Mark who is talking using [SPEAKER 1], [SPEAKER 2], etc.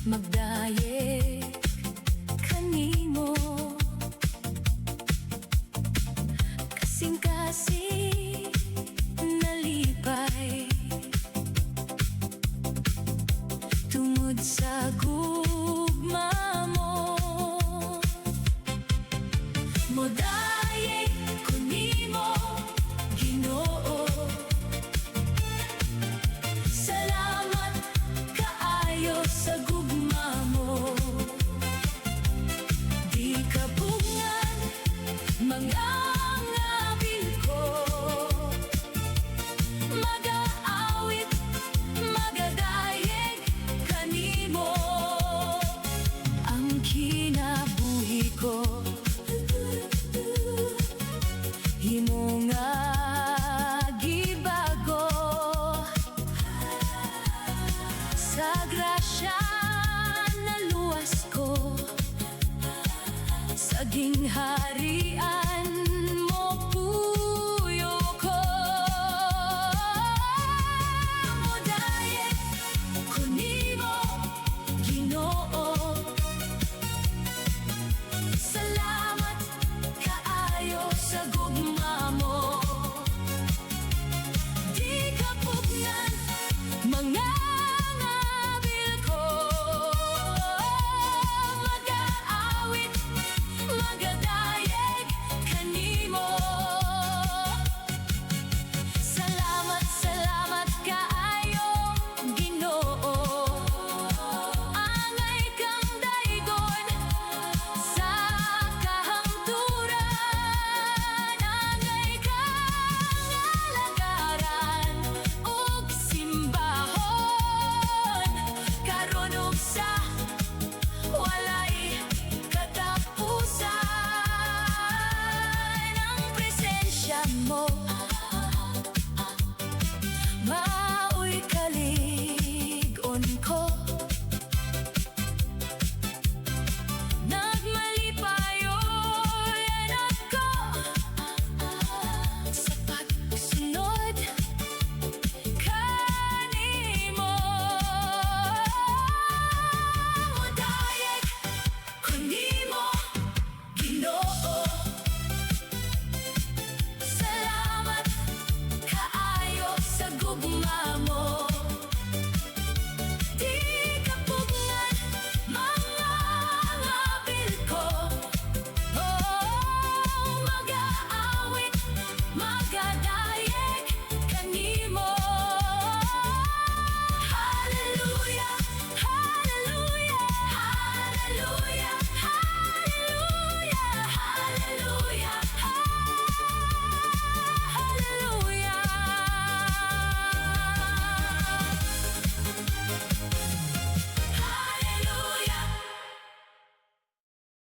[SPEAKER 1] Magdayeg kanimo, kasing-kasing nalipay tungod sa gugma mo. Modayeg kunimo, Ginoo. Salamat kaayo sa gugma mo. Di ka bungan mga ngabil ko, mag-aawit, magadayeg kanimo. Ang kinabuhi ko himo nga gibago, sa grasya naluwas ko sa gingharian